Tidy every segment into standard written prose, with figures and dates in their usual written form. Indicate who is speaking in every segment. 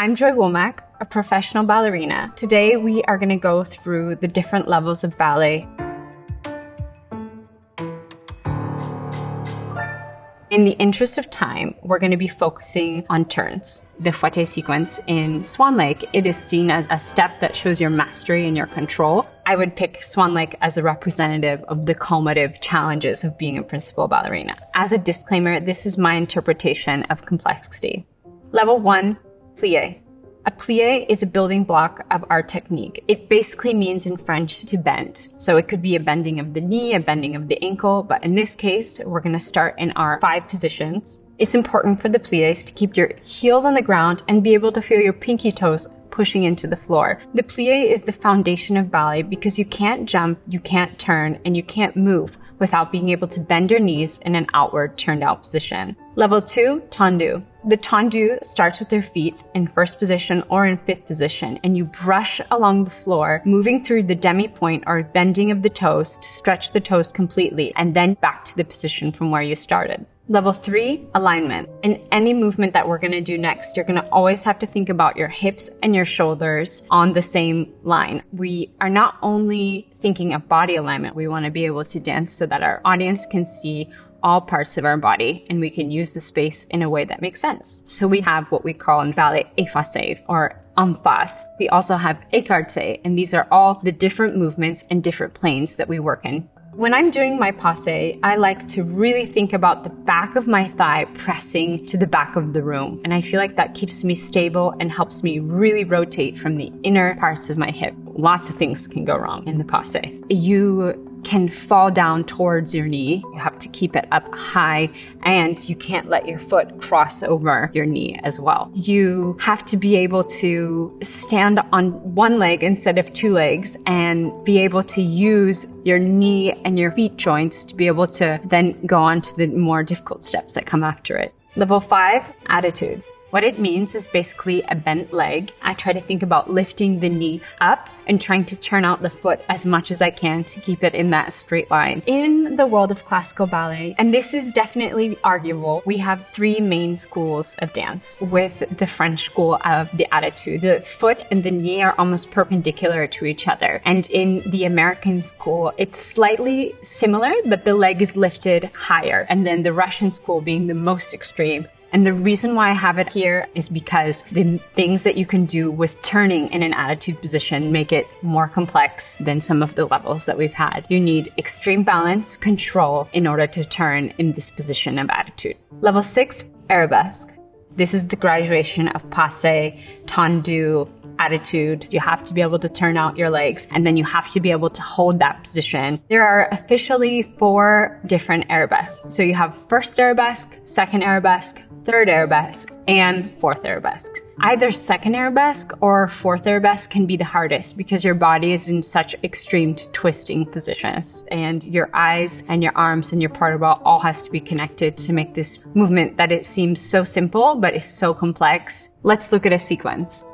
Speaker 1: I'm Joy Womack, a professional ballerina. Today we are going to go through the different levels of ballet. In the interest of time, we're going to be focusing on turns. The Fouette sequence in Swan Lake, it is seen as a step that shows your mastery and your control. I would pick Swan Lake as a representative of the cumulative challenges of being a principal ballerina. As a disclaimer, this is my interpretation of complexity. Level 1, plie. A plie is a building block of our technique. It basically means in French to bend. So it could be a bending of the knee, a bending of the ankle, but in this case, we're going to start in our 5 positions. It's important for the plies to keep your heels on the ground and be able to feel your pinky toes pushing into the floor. The plie is the foundation of ballet because you can't jump, you can't turn, and you can't move without being able to bend your knees in an outward turned out position. Level 2, tendu. The tendu starts with your feet in first position or in 5th position, and you brush along the floor, moving through the demi-point or bending of the toes to stretch the toes completely, and then back to the position from where you started. Level 3, alignment. In any movement that we're going to do next, you're going to always have to think about your hips and your shoulders on the same line. We are not only thinking of body alignment, we want to be able to dance so that our audience can see all parts of our body and we can use the space in a way that makes sense. So we have what we call in ballet effacé or en face. We also have écarté, and these are all the different movements and different planes that we work in. When I'm doing my passe, I like to really think about the back of my thigh pressing to the back of the room. And I feel like that keeps me stable and helps me really rotate from the inner parts of my hip. Lots of things can go wrong in the passe. You can fall down towards your knee. You have to keep it up high, and you can't let your foot cross over your knee as well. You have to be able to stand on one leg instead of 2 legs and be able to use your knee and your feet joints to be able to then go on to the more difficult steps that come after it. Level 5, attitude. What it means is basically a bent leg. I try to think about lifting the knee up and trying to turn out the foot as much as I can to keep it in that straight line. In the world of classical ballet, and this is definitely arguable, we have 3 main schools of dance with the French school of the attitude. The foot and the knee are almost perpendicular to each other. And in the American school, it's slightly similar, but the leg is lifted higher. And then the Russian school being the most extreme. And the reason why I have it here is because the things that you can do with turning in an attitude position make it more complex than some of the levels that we've had. You need extreme balance, control in order to turn in this position of attitude. Level 6, Arabesque. This is the graduation of passe, tendu, attitude. You have to be able to turn out your legs, and then you have to be able to hold that position. There are officially 4 different arabesques. So you have first arabesque, second arabesque, third arabesque, and fourth arabesque. Either second arabesque or fourth arabesque can be the hardest because your body is in such extreme twisting positions, and your eyes and your arms and your part about all has to be connected to make this movement that it seems so simple but is so complex. Let's look at a sequence.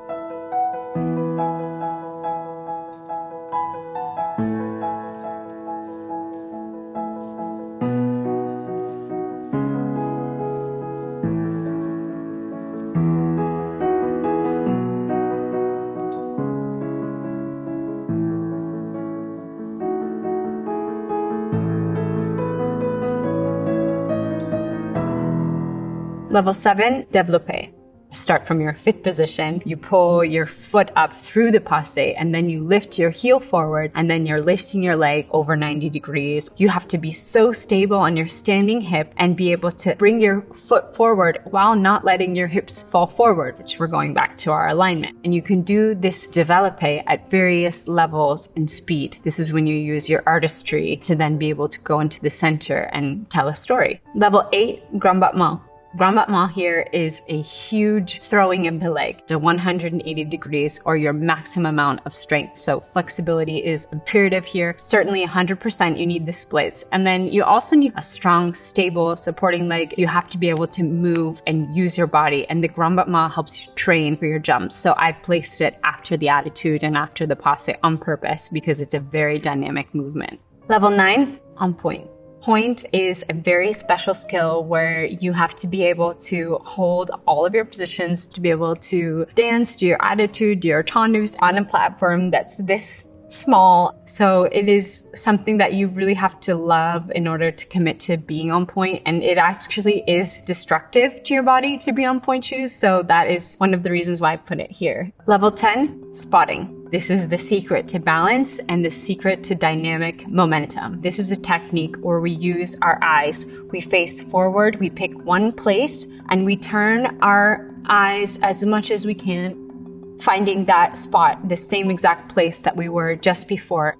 Speaker 1: Level 7, développé. Start from your 5th position. You pull your foot up through the passe, and then you lift your heel forward, and then you're lifting your leg over 90 degrees. You have to be so stable on your standing hip and be able to bring your foot forward while not letting your hips fall forward, which we're going back to our alignment. And you can do this développé at various levels and speed. This is when you use your artistry to then be able to go into the center and tell a story. Level 8, grand battement. Grand battement here is a huge throwing of the leg, the 180 degrees or your maximum amount of strength. So flexibility is imperative here. Certainly 100% you need the splits. And then you also need a strong, stable supporting leg. You have to be able to move and use your body. And the grand battement helps you train for your jumps. So I placed it after the attitude and after the passe on purpose because it's a very dynamic movement. Level 9, en pointe. Point is a very special skill where you have to be able to hold all of your positions, to be able to dance, do your attitude, do your tendus on a platform that's this small. So it is something that you really have to love in order to commit to being on point. And it actually is destructive to your body to be on point shoes. So that is one of the reasons why I put it here. Level 10, spotting. This is the secret to balance and the secret to dynamic momentum. This is a technique where we use our eyes. We face forward, we pick one place, and we turn our eyes as much as we can, finding that spot, the same exact place that we were just before.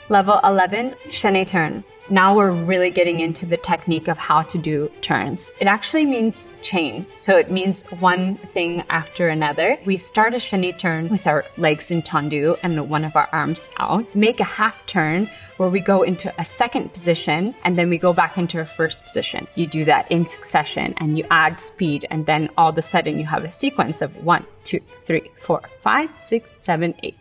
Speaker 1: Level 11, chaîné turn. Now we're really getting into the technique of how to do turns. It actually means chain. So it means one thing after another. We start a chaîné turn with our legs in tendu and one of our arms out. Make a half turn where we go into a second position and then we go back into our first position. You do that in succession and you add speed, and then all of a sudden you have a sequence of 1, 2, 3, 4, 5, 6, 7, 8.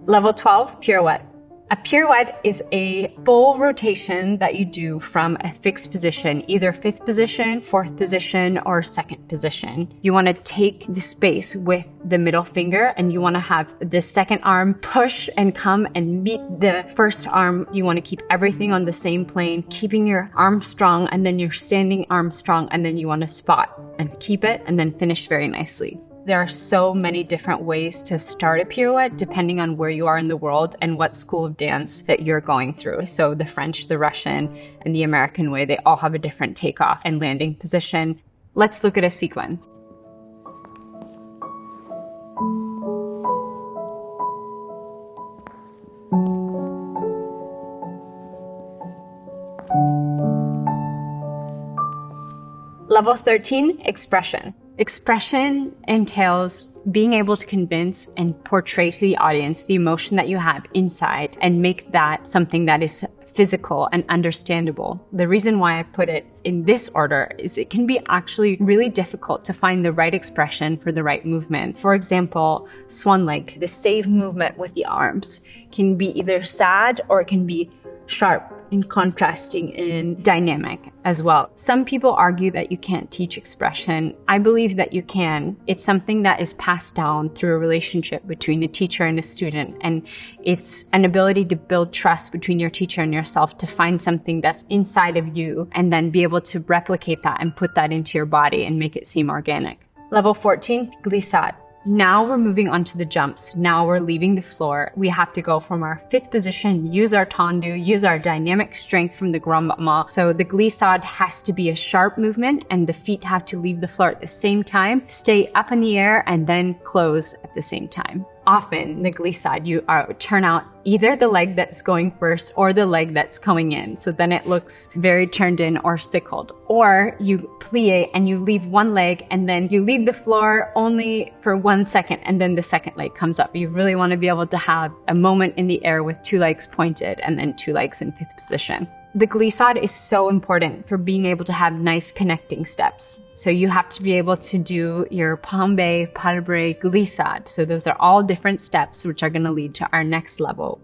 Speaker 1: Level 12, pirouette. A pirouette is a full rotation that you do from a fixed position, either fifth position, fourth position, or second position. You want to take the space with the middle finger and you want to have the second arm push and come and meet the first arm. You want to keep everything on the same plane, keeping your arm strong and then your standing arm strong, and then you want to spot and keep it and then finish very nicely. There are so many different ways to start a pirouette depending on where you are in the world and what school of dance that you're going through. So the French, the Russian, and the American way, they all have a different takeoff and landing position. Let's look at a sequence. Level 13, expression. Expression entails being able to convince and portray to the audience the emotion that you have inside and make that something that is physical and understandable. The reason why I put it in this order is it can be actually really difficult to find the right expression for the right movement. For example, swan lake, the save movement with the arms, can be either sad or it can be sharp and contrasting and dynamic as well. Some people argue that you can't teach expression. I believe that you can. It's something that is passed down through a relationship between a teacher and a student. And it's an ability to build trust between your teacher and yourself to find something that's inside of you and then be able to replicate that and put that into your body and make it seem organic. Level 14, glissade. Now we're moving on to the jumps. Now we're leaving the floor. We have to go from our fifth position, use our tendu, use our dynamic strength from the grand battement. So the glissade has to be a sharp movement and the feet have to leave the floor at the same time, stay up in the air, and then close at the same time. Often, the glissade, you turn out either the leg that's going first or the leg that's coming in. So then it looks very turned in or sickled. Or you plie and you leave one leg and then you leave the floor only for 1 second and then the second leg comes up. You really want to be able to have a moment in the air with 2 legs pointed and then 2 legs in fifth position. The glissade is so important for being able to have nice connecting steps. So you have to be able to do your pambe, pas-de-bras, glissade. So those are all different steps which are going to lead to our next level.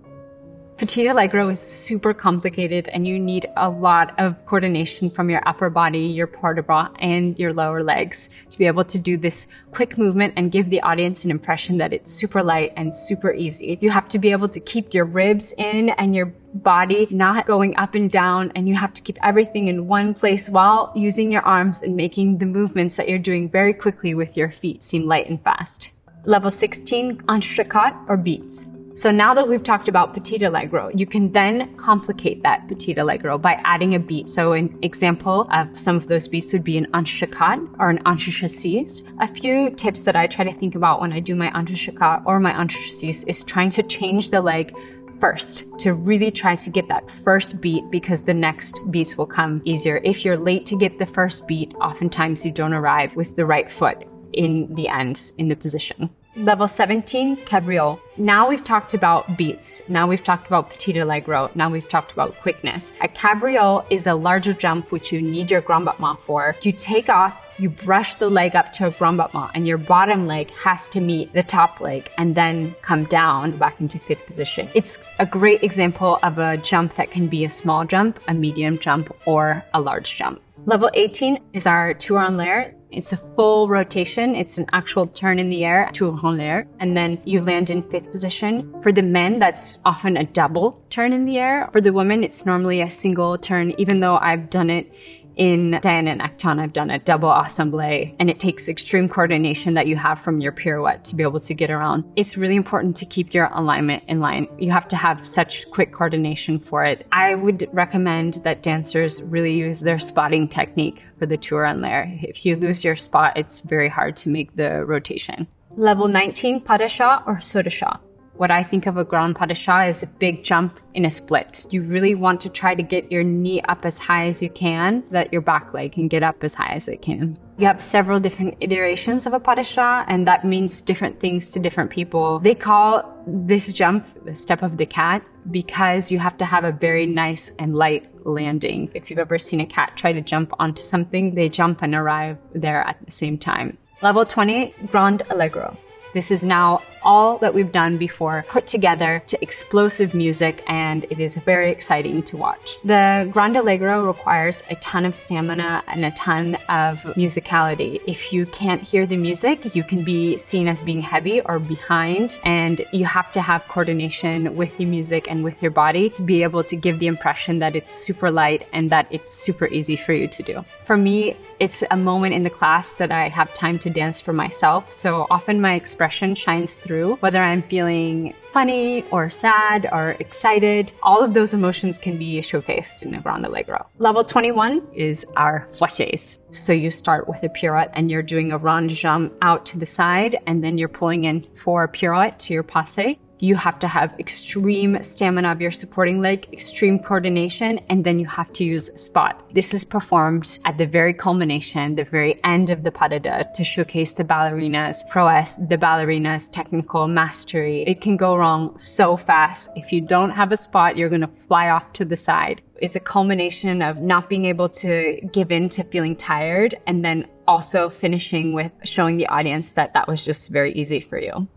Speaker 1: Petite allegro is super complicated and you need a lot of coordination from your upper body, your port de bras, and your lower legs to be able to do this quick movement and give the audience an impression that it's super light and super easy. You have to be able to keep your ribs in and your body not going up and down, and you have to keep everything in one place while using your arms and making the movements that you're doing very quickly with your feet seem light and fast. Level 16, entrecôte or beats. So now that we've talked about Petite allegro, you can then complicate that Petite allegro by adding a beat. So an example of some of those beats would be an entrecôte or an entrecôte. A few tips that I try to think about when I do my entrecôte or my entrecôte is trying to change the leg first, to really try to get that first beat because the next beats will come easier. If you're late to get the first beat, oftentimes you don't arrive with the right foot in the end, in the position. Level 17, cabriole. Now we've talked about beats. Now we've talked about petite allegro. Now we've talked about quickness. A cabriole is a larger jump which you need your grand battement for. You take off, you brush the leg up to a grand battement, and your bottom leg has to meet the top leg and then come down back into fifth position. It's a great example of a jump that can be a small jump, a medium jump, or a large jump. Level 18 is our tour en l'air. It's a full rotation. It's an actual turn in the air, tour en l'air, and then you land in fifth position. For the men, that's often a double turn in the air. For the women, it's normally a single turn, even though I've done it in Diane and Acton, I've done a double assemblée, and it takes extreme coordination that you have from your pirouette to be able to get around. It's really important to keep your alignment in line. You have to have such quick coordination for it. I would recommend that dancers really use their spotting technique for the tour en l'air. If you lose your spot, it's very hard to make the rotation. Level 19, pas de chat or saut de chat. What I think of a grand pas de chat is a big jump in a split. You really want to try to get your knee up as high as you can so that your back leg can get up as high as it can. You have several different iterations of a pas de chat, and that means different things to different people. They call this jump the step of the cat because you have to have a very nice and light landing. If you've ever seen a cat try to jump onto something, they jump and arrive there at the same time. Level 20, grand allegro. This is now all that we've done before put together to explosive music, and it is very exciting to watch. The Grand Allegro requires a ton of stamina and a ton of musicality. If you can't hear the music, you can be seen as being heavy or behind, and you have to have coordination with the music and with your body to be able to give the impression that it's super light and that it's super easy for you to do. For me, it's a moment in the class that I have time to dance for myself, so often my expression shines through. Whether I'm feeling funny or sad or excited, all of those emotions can be showcased in a Grand Allegro. Level 21 is our fouettes. So you start with a pirouette and you're doing a rond jump out to the side, and then you're pulling in 4 pirouette to your passe. You have to have extreme stamina of your supporting leg, extreme coordination, and then you have to use spot. This is performed at the very culmination, the very end of the pas de deux, to showcase the ballerina's prowess, the ballerina's technical mastery. It can go wrong so fast. If you don't have a spot, you're going to fly off to the side. It's a culmination of not being able to give in to feeling tired, and then also finishing with showing the audience that that was just very easy for you.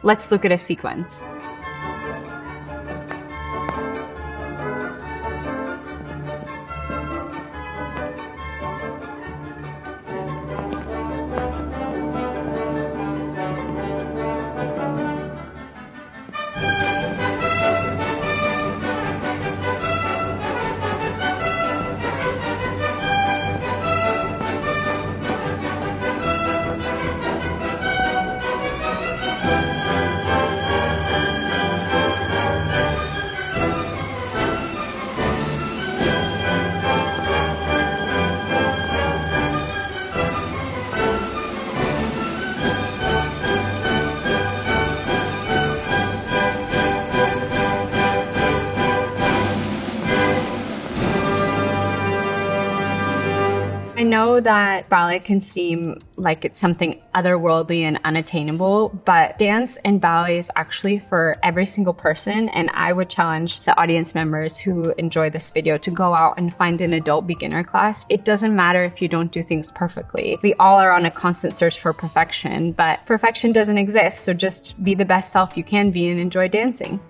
Speaker 1: Let's look at a sequence. I know that ballet can seem like it's something otherworldly and unattainable, but dance and ballet is actually for every single person, and I would challenge the audience members who enjoy this video to go out and find an adult beginner class. It doesn't matter if you don't do things perfectly. We all are on a constant search for perfection, but perfection doesn't exist, so just be the best self you can be and enjoy dancing.